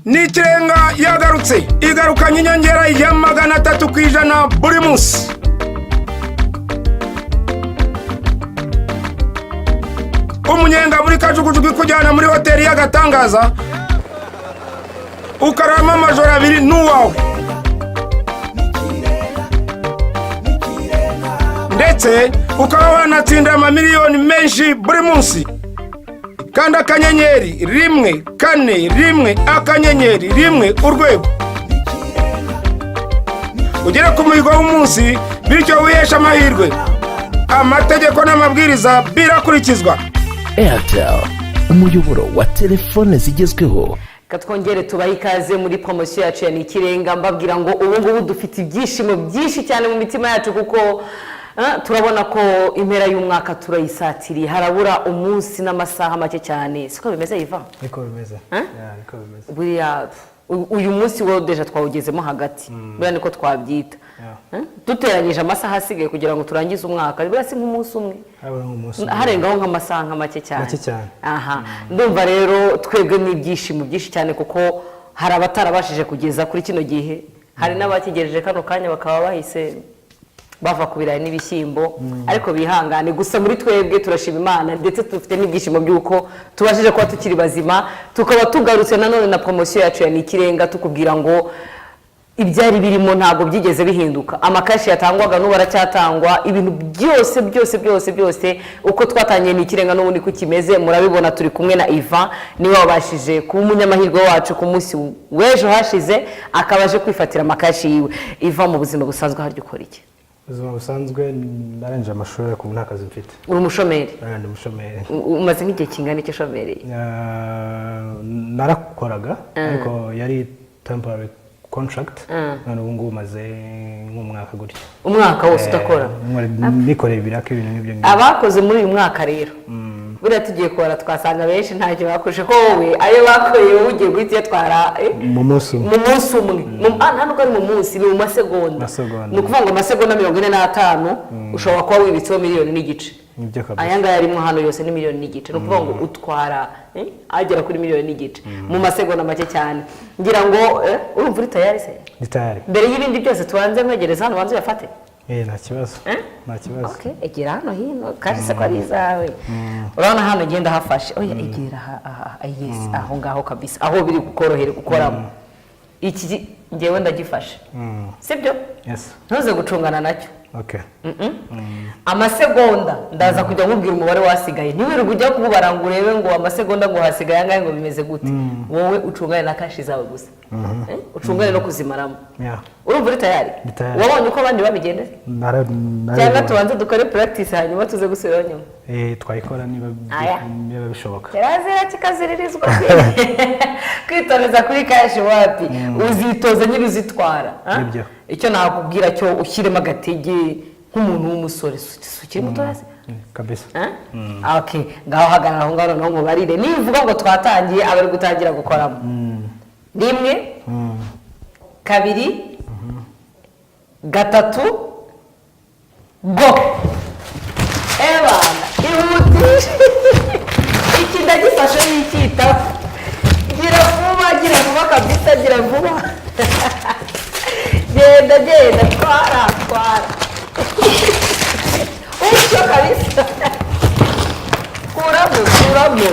n'ikirenga yagarutse igarukanye inyongera ya 300% buri munsi. Umunyenga muri kajugujugu kujyana muri hoteli y'agatangaza ukarama amajoro 2 n'uwawe, ndetse ukaba wanatsinda amamiliyoni menshi buri munsi. Kanda akanyenyeri 141 akanyenyeri 1 urwego ugere ku muhigo w'umunsi, bityo wihesha amahirwe. Amategeko n'amabwiriza birakurikizwa. Airtel, umuyoboro wa telefone zigezweho. Katwongere tubaha ikaze muri promotion yacu ya Nikirenga, mbabwira ngo ubu ngubu dufite ibyishimo byinshi cyane mu mitima yacu, kuko turabona ko impera y'umwaka turayisatiriye, harabura umunsi n'amasaha make cyane. Siko bimeze Ivan? Niko bimeze. Niko bimeze. Buriya uyu munsi wo deja twawugezemo hagati. Buriya niko twabyita. Duteranyije amasaha asigaye kugira ngo turangize umwaka. Buriya si nk'umunsi umwe. Harengaho nk'amasaha make cyane. Aha. Ndumva rero twebwe n'ibyishimo byinshi cyane, kuko hari abatarabashije kugeza kuri kino gihe. Hari n'abakigereje kano kanya bakaba bahise bava ku birayi n'ibishyimbo, ariko bihangane. Gusa muri twebwe turashima Imana, ndetse dufite n'ibyishimo by'uko tubashije kuba tukiri bazima, tukaba tugarutse nanone na promotion yacu ya Nikirenga, tukubwira ngo ibyari birimo ntago byigeze bihinduka. Amakashi yatangwaga n'ubu aracyatangwa, ibintu byose uko twatangiye Nikirenga n'ubundi ko kimeze. Murabibona turi kumwe na Ivan, niwe wabashije kuba umunyamahirwe wacu ku munsi w'ejo hashize, akabaje kwifatira amakashi yiwe. Ivan, mu buzima busanzwe haryo ukora iki? Ubuzima busanzwe narangije amashuri ku nta kazi mfite. Uri umushomeri? Ndi umushomeri. Umaze nk'igihe kingana iki ushomereye? Narakoraga ariko yari temporary contract, none ubu ngubu maze nk'umwaka gutyo. Umwaka wose utakora? Nikoreye ibiraka ibintu nk'ibyo ngibyo. Abakoze muri uyu mwaka rero buriya tugiye kubara twasanga benshi ntacyo bakoresha, ko wowe ayo bakoreye wowe ugiye guhita uyatwara mu munsi umwe. Nta nubwo ari mu munsi, ni mu masegonda. Ni ukuvuga ngo amasegonda 45 ushobora kuba wibitseho 1.5 miliyoni. Aya ngaya arimo hano yose ni 1.5 miliyoni. Ni ukuvuga ngo utwara agera kuri 1.5 miliyoni mu masegonda make cyane. Ngira ngo urumva uri tayari se? Ni tayari. Mbere y'ibindi byose tubanze mwegereza hano, banze uyafate. Nta kibazo. Nta kibazo. Okay, egera hano hino kandi se ko ari izawe. Urabona hano genda hafashe. Oya egera yes, aho ngaho kabisa, aho biri gukorohera gukoramo. Iki ngewe ndagifashe. Sibyo? Yes. Ntuze gucungana nacyo. Okay. Amasegonda ndaza kujya nkubwira umubare wasigaye. Ntiwirirwe ujya kubara ngo urebe ngo amasegonda ngo hasigaye angahe ngo bimeze gute. Wowe ucungane na kashi zawe gusa. Ucungane no kuzimaramo. Urumva uri tayari? Wabonye uko abandi babigendera? Cyangwa tubanze dukore practice hanyuma tuze gusubira nyuma. Twayikora niba bishoboka. Kirazira kikaziririzwa. Kwitoreza kuri kashi wapi? Uzitoze nyiri uzitwara. Icyo nakubwira cyo ushyiremo agatege nk'umuntu w'umusore. Ukiri muto hasi? Kabisa. Okay, ngaho hagarara aho ngaho no mubarire. Nivuga ngo twatangiye abari gutangira gukoramo. 1 2 3 go. Ebana, ihutisha. Iki ndagifashe n'ikita. Gira vuba kabisa, gira vuba. Genda twara. Ucho kabisa. Kuramo.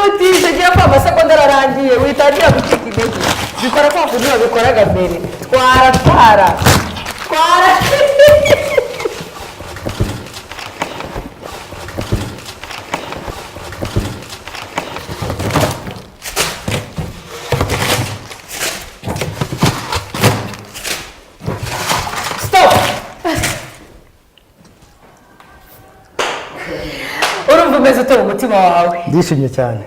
Utisha gira kwa amasegonda ararangiye, witangira gucika intege. Bikora kwa kundi babikoraga mbere. Twara. Umeze ute mu mutima wawe? Ndishimye cyane.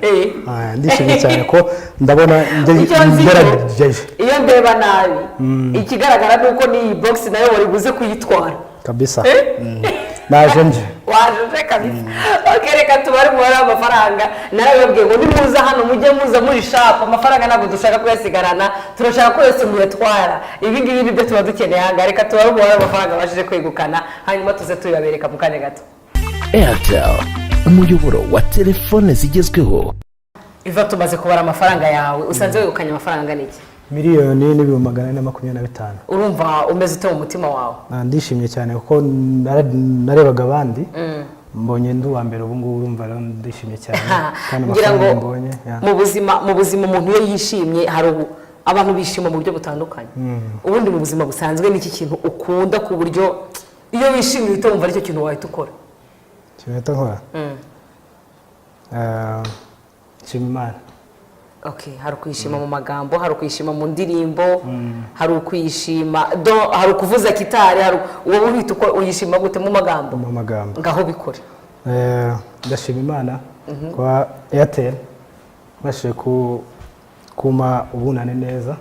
Ndishimye cyane ko ndabona ngerageje. Iyo ndeba nabi ikigaragara nuko ni box nayo wari buze kuyitwara kabisa. Naje nje. Waje kabisa. Okay, reka tubare umubare w'amafaranga. Narababwiye ngo nimuza hano mujye muza muri shop, amafaranga ntabwo dushaka kuyasigarana, turashaka ko yose muyatwara. Ibi ngibi nibyo tuba dukeneye hanga. Reka tubare umubare w'amafaranga bashije kwegukana, hanyuma tuze tuyabereka mu kanya gato. Airtel, umuyoboro wa telefone zigezweho. Iva tumaze kubara amafaranga yawe usanze wegukanye amafaranga niki? miliyoni n'ibihumbi 425. Urumva umeze ute mu mutima wawe? Ndishimye cyane kuko narebaga abandi mbonye ndi uwa mbere ubu ngubu urumva ndishimye cyane kandi amafaranga mbonye mu buzima umuntu iyo yishimye hari abantu bishima mu buryo butandukanye. Ubundi mu buzima busanzwe n'iki kintu ukunda ku buryo iyo wishimiye utumva aricyo kintu wahita ukora? Kimeta nkora Imana. Okay, hari kwishima mu magambo, hari kwishima mu ndirimbo, hari kwishima hari kuvuza gitari, hari uwo uhita uko uyishima gute mu magambo? Mu magambo ngaho bikore. Ndashima Imana kwa Airtel bashe kuma ubunane neza.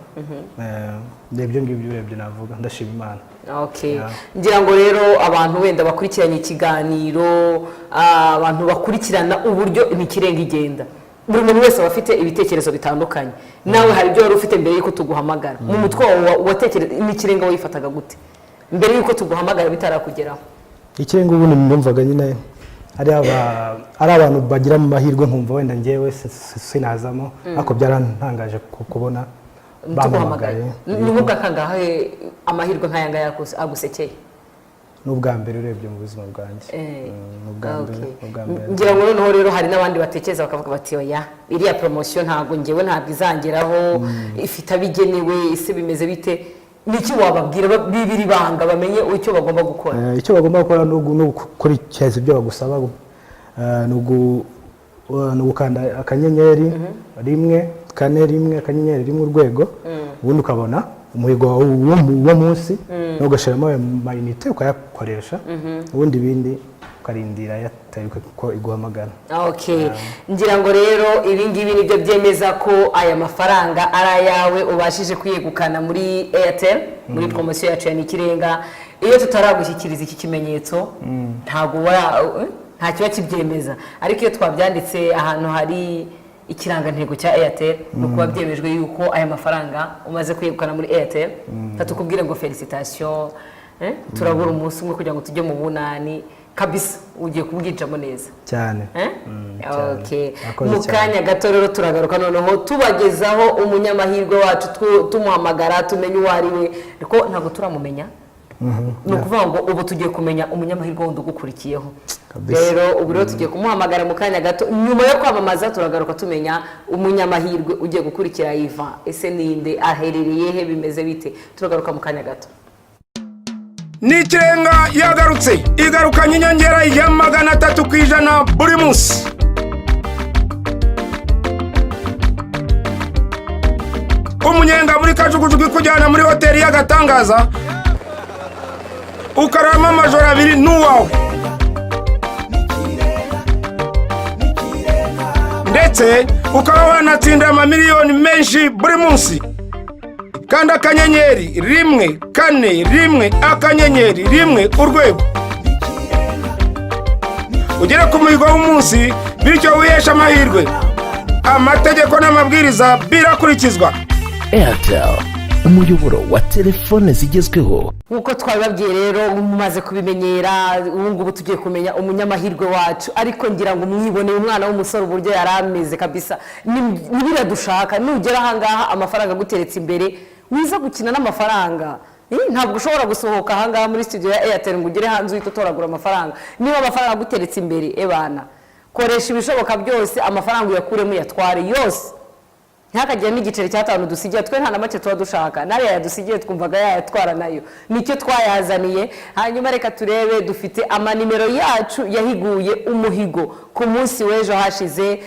Ndebyo ngibyo urebye navuga ndashima Imana. Okay. Ngira ngo rero abantu wenda bakurikiranye ikiganiro, abantu bakurikirana uburyo imikirenga igenda. Buri muntu wese bafite ibitekerezo bitandukanye. Nawe hari ibyo wari ufite mbere yuko tuguhamagara. Mu mutwe watekereza imikirenga wayifataga gute mbere yuko tuguhamagara bitarakugeraho? Ikirenga ubu numvaga nyine ari abantu bagira mu mahirwe nkumva wenda ngewe sinazamo ariko byarantangaje kubona bamuhamagaye. N'ubwo kangahe amahirwe nk'ayanga yagusekeye? N'ubwa mbere urebye mu buzima bwanjye. N'ubwa mbere. Ngira ngo noneho rero hari n'abandi batekereza bakavuga bati oya iriya promotion ntabwo ngewe ntabwo izangeraho, ifite abigenewe, ise bimeze bite? Niki wababwira bibiri banga bamenye icyo bagomba gukora? Icyo bagomba gukora no gukurikiza ibyo bagusaba, no gukanda akanyenyeri 141 akanyenyeri urwego, ubundi ukabona umuhigo wo munsi no gashiramo amayinite ukayakoresha, ubundi bindi ukarindira yatariko ko iguhamagara. Okay. Ngira ngo rero ibi ngibi nibyo byemeza ko aya mafaranga ari ayawe ubashije kwiyegukana muri Airtel muri promotion yacu ya Nikirenga. Iyo tutaragushyikiriza iki kimenyetso ntago nta kiba kibyemeza, ariko iyo twabyanditse ahantu hari ikirangantego cya Airtel nuko babyemejwe yuko aya mafaranga umaze kwiyegukana muri Airtel. Tatukubwire ngo felicitation, turabura umunsi umwe kugira ngo tujye mu bunani kabisa, ugiye kubwinjamo neza cyane. Okay. Mukanya gato rero turagaruka noneho tubagezaho umunyamahirwe wacu tumuhamagara tumenye uwo ari we, ariko ntabwo turamumenya. Nukuvuga ngo ubu tugiye kumenya umunyamahirwe wundi ugukurikiyeho. Rero ubu rero tugiye kumuhamagara mukanya gato, nyuma yo kwamamaza turagaruka tumenya umunyamahirwe ugiye gukurikira Iva ese ninde, aherereye he, bimeze bite? Turagaruka mukanya gato. Nikirenga yagarutse, igarukanye inyongera ya 300% buri munsi. Umunyenga muri kajugujugu kujyana muri hoteli y'agatangaza ukarama amajoro 2 n'uwawe, ndetse ukaba wanatsinda amamiliyoni menshi buri munsi. Kanda akanyenyeri 141 akanyenyeri 1 urwego ugere ku muhigo w'umunsi, bityo wihesha amahirwe. Amategeko n'amabwiriza birakurikizwa. Airtel, umuyoboro wa telefone zigezweho. Nkuko twababwiye rero mumaze kubimenyera, ubu ngubu tugiye kumenya umunyamahirwe wacu, ariko ngira ngo mwiboneye umwana w'umusore uburyo yarameze kabisa. Nibira dushaka nugera ahangaha amafaranga guteretse imbere wiza gukina n'amafaranga. Ntabwo ushobora gusohoka ahangaha muri studio ya Airtel ngo ugere hanze uhita utoragura amafaranga. Niba amafaranga guteretse imbere ebana, koresha ibishoboka byose amafaranga uyakuremo yatware yose. Ntakagira n'igiceri cya 5 dusigiye, twe nta na make tuba dushaka, nari yadusigiye twumvaga yatwara nayo, nicyo twayazaniye. Hanyuma reka turebe, dufite amanimero yacu yahiguye umuhigo ku munsi w'ejo hashize.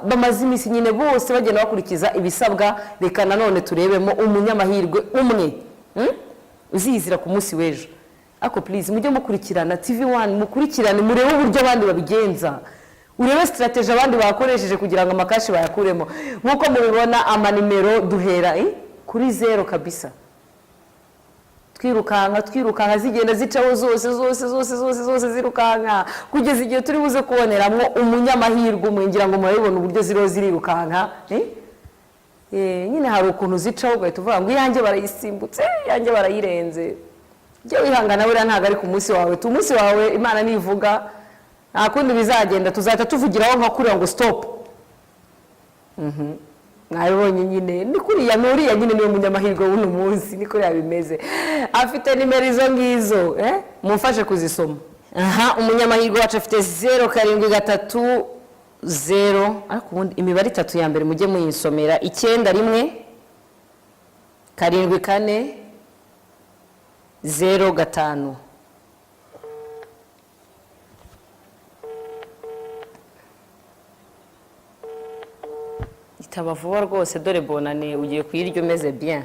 Bamaze iminsi nyine bose bagenda bakurikiza ibisabwa. Reka nanone turebemo umunyamahirwe umwe uzizira ku munsi w'ejo. Ako please mujye mukurikirana TV1, mukurikirane murebe uburyo abandi babigenza, urebe strategy abandi bakoresheje kugira ngo amakashi bayakuremo. Nkuko mubibona amanimero duhera kuri 0 kabisa, twirukanka zigenda zicaho zose zirukanka kugeza igihe turi buze kuboneramwo umunyamahirwe umwe. Ngira ngo murabibona uburyo zirirukanka. Nyine hari ukuntu zicaho ugahita uvuga ngo iyanjye barayisimbutse, iyanjye barayirenze. Jye wihangana buriya ntago ari ku munsi wawe, tu munsi wawe Imana nivuga nta kundi bizagenda tuzahita tuvugiraho nka kuriya ngo stop mwabibonye nyine ni kuriya nuriya nyine niyo munyamahirwe w'uno munsi ni kuriya bimeze afite nimero izo ngizo mumfashe kuzisoma umunyamahirwe wacu afite 0 0 ariko ubundi imibare 3 ya mbere mujye muyinsomera 9 1 7 4 0 5 itaba vuba rwose dore bonane ugiye kuyirya umeze bien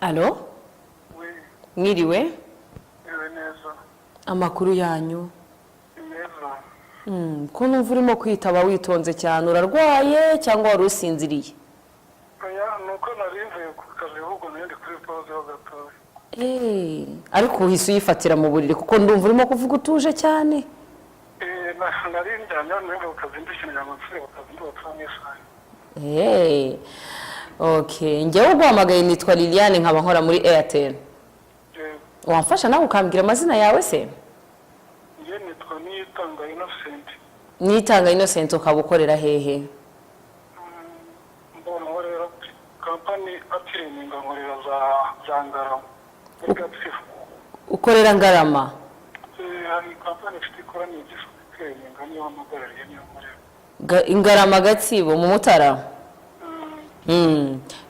Allo mwiriwe neza amakuru yanyu neza ko numva urimo kwitaba witonze cyane urarwaye cyangwa wari usinziriye oya nuko narimvuye ku kazi ahubwo nindi kuri pause ho gatoya ariko uhise uyifatira mu buriri kuko ndumva urimo kuvuga utuje cyane nari njyanye n'imwe ku kazi ndishyira ngo nsire ku kazi ndotsa okay njyewe uguhamagaye nitwa Liliane nkaba nkora muri Airtel wamfasha nawe ukambwira amazina yawe se njye nitwa Nitanga Innocent ukaba ukorera hehe mbona nkorera kampani atireninga nkorera za Ngarama ukorera Ngarama hari kampani ifite ikora n'igisho itireninga niyo amagarariye niyo nkorera Ingarama Gatsibo mu Mutara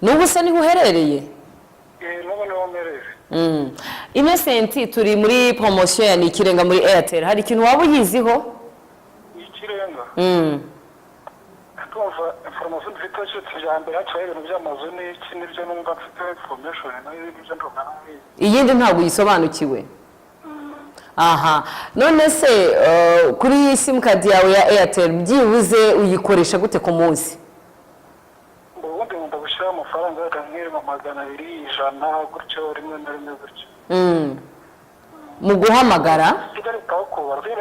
n'ubu se niho uherereye nabone wamerere Innocent turi muri promotion ya Nikirenga muri Airtel hari ikintu waba uyiziho Nikirenga tumva information dufite cyo tujambere hacaye ibintu by'amazu n'iki nibyo numva mfite information nayo ibyo ndokana iyindi ntabwo yisobanukiwe aha none se kuri sim card yawe ya Airtel byibuze uyikoresha gute ku munsi ubundi ngomba gushyira amafaranga y'akamwere mu 200 100 gutyo rimwe na rimwe gutyo mu guhamagara kigali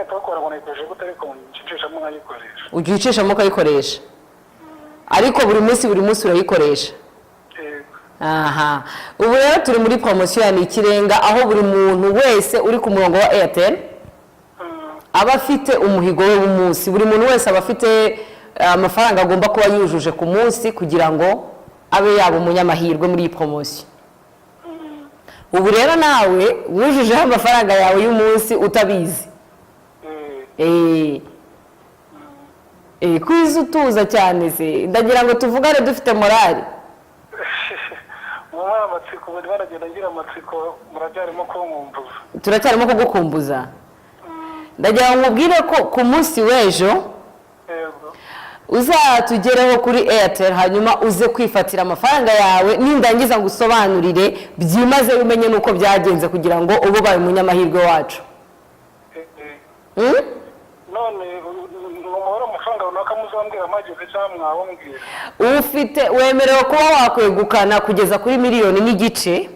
pakora ngo nayikoreshe gute ariko ncishamo nkayikoresha ugicishamo ukayikoresha ariko buri munsi urayikoresha aha ubu rero turi muri promotion ya Nikirenga aho buri muntu wese uri ku murongo wa Airtel aba afite umuhigo we w'umunsi buri muntu wese aba afite amafaranga agomba kuba yujuje ku munsi kugira ngo abe yaba umunyamahirwe muri iyi promotion ubu rero nawe wujujeho amafaranga yawe y'umunsi utabizi kwiza utuza cyane se ndagira ngo tuvugane dufite morali amatsiko bari baragenda ngira amatsiko muracyarimo kumumbuza turacyarimo kugukumbuza ndagira ngo nkubwire ko ku munsi w'ejo uzatugereho kuri Airtel hanyuma uze kwifatira amafaranga yawe nindangiza ngo usobanurire byimaze umenye nuko byagenze kugira ngo ube baye umunyamahirwe wacu none umubare amafaranga runaka muzambwira amageze cyangwa mwawumbwira ufite wemerewe kuba wakwegukana kugeza kuri 1.5 miliyoni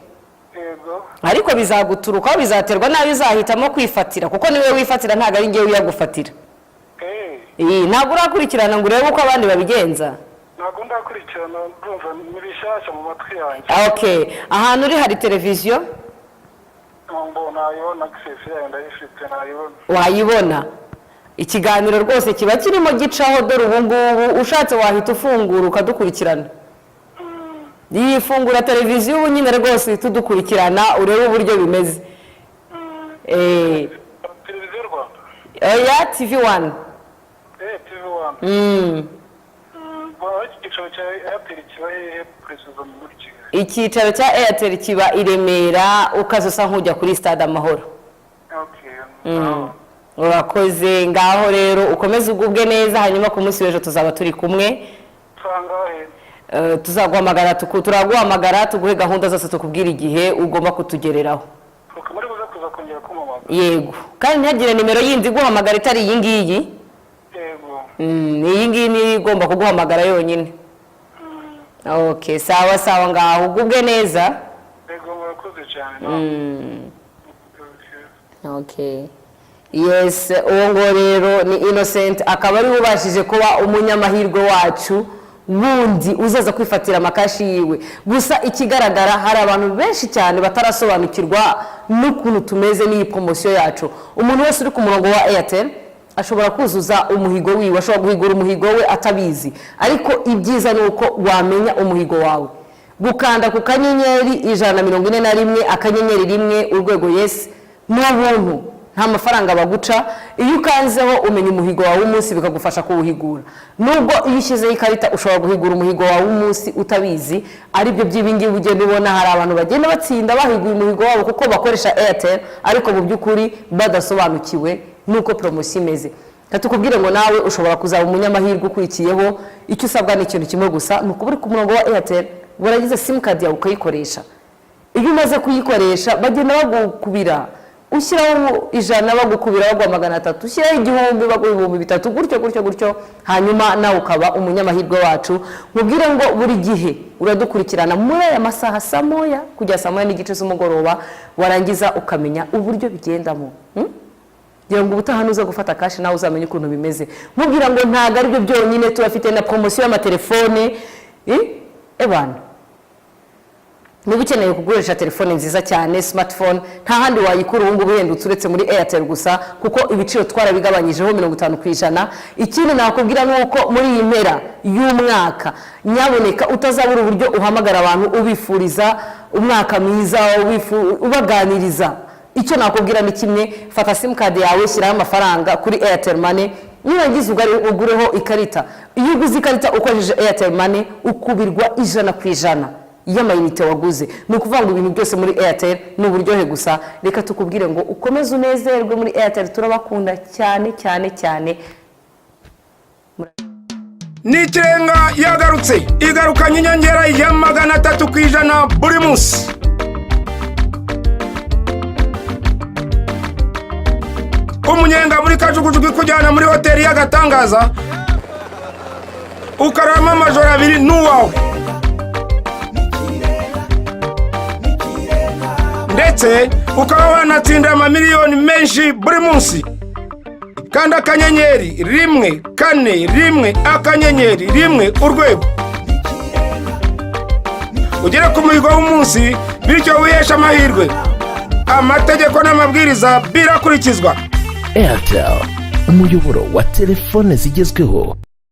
ariko bizaguturukaho bizaterwa nayo uzahitamo kwifatira kuko niwe wifatira ntago ari ngewe uyagufatira ntabwo urakurikirana ngo urebe uko abandi babigenza ntabwo ndakurikirana ndumva nibishyashya mu matwi yanjye ahantu uri hari televiziyo nayibona access yayo ndayifite nayibona wayibona ikiganiro rwose kiba kirimo gicaho dore ubu ngubu ushatse wahita ufungura ukadukurikirana yifungura televiziyo ubu nyine rwose tudukurikirana urebe uburyo bimeze televiziyo Rwanda ya TV1 icyicaro cya Airtel kiba i Remera ukazosa nk'ujya kuri stade Amahoro urakoze ngaho rero ukomeze ugubwe neza hanyuma ku munsi w'ejo tuzaba turi kumwe tuzaguhamagara turaguhamagara tuguhe gahunda zose tukubwira igihe ugomba kutugereraho yego kandi ntihagire nimero yindi guhamagara itari iyi ngiyi iyi ngiyi ni igomba kuguhamagara yonyine sawa sawa ngaho ugubwe neza yego murakoze cyane yes uwo ngo rero ni Innocent akaba ari ubashije kuba umunyamahirwe wacu wundi uzaza kwifatira amakashi yiwe. Gusa ikigaragara hari abantu benshi cyane batarasobanukirwa n'ukuntu tumeze n'iyi promosiyo yacu. Umuntu wese uri ku murongo wa Airtel ashobora kuzuza umuhigo wiwe, ashobora guhigura umuhigo we atabizi, ariko ibyiza ni uko wamenya umuhigo wawe. Gukanda ku kanyenyeri 141 akanyenyeri 1 urwego yes n'ubuntu, nta mafaranga baguca. Iyo ukanzeho umenya umuhigo wawe umunsi bikagufasha kuwuhigura. Nubwo iyo ushyizeho ikarita ushobora guhigura umuhigo wawe umunsi utabizi, aribyo by'ibingibi ugenda ubona hari abantu bagenda batsinda bahiguye umuhigo wabo kuko bakoresha Airtel ariko mu by'ukuri badasobanukiwe nuko promosiyo imeze. Tukubwire ngo nawe ushobora kuzaba umunyamahirwe ukurikiyeho. Icyo usabwa ni ikintu kimwe gusa, ni ukubura ku murongo wa Airtel waragize simcard yawe ukayikoresha. Iyo umaze kuyikoresha bagenda bagukubira, ushyiraho 100 bagukubira bagwa 300, ushyiraho 1000 bagwa 3000, gutyo hanyuma nawe ukaba umunyamahirwe wacu. Nkubwire ngo buri gihe uradukurikirana muri aya masaha saa moya kujya saa moya n'igice z'umugoroba, warangiza ukamenya uburyo bigendamo. Ngira ngo ubutaha nuza gufata kashi nawe uzamenye ukuntu bimeze. Nkubwira ngo ntago ari byo byonyine, turafite na promosiyo y'amatelefone. Ebana niba ukeneye kugurisha telefone nziza cyane smartphone, nta handi wayikura ubu ngubu yenda uretse muri Airtel gusa, kuko ibiciro twarabigabanyijeho 50%. Ikindi nakubwira nuko muri iyi mpera y'umwaka nyaboneka utazabura uburyo uhamagara abantu ubifuriza umwaka mwiza, ubaganiriza. Icyo nakubwira ni kimwe, fata simcard yawe, shyiraho amafaranga kuri Airtel Money, nirangiza ugureho ikarita. Iyo uguze ikarita ukoresheje Airtel Money ukubirwa 100% y'amayinite waguze. Ni ukuvuga ngo ibintu byose muri Airtel ni uburyohe gusa. Reka tukubwire ngo ukomeze unezerwe muri Airtel, turabakunda cyane cyane cyane. N'ikirenga yagarutse, igarukanye inyongera ya 300% buri munsi. Umunyenga muri kajugujugu kujyana muri hoteli y'agatangaza, ukarama amajoro 2 n'uwawe. Ndetse ukaba wanatsinda amamiliyoni menshi buri munsi. Kanda akanyenyeri 141 akanyenyeri 1 urwego ugere ku muhigo w'umunsi, bityo wihesha amahirwe. Amategeko n'amabwiriza birakurikizwa. Airtel, umuyoboro wa telefone zigezweho.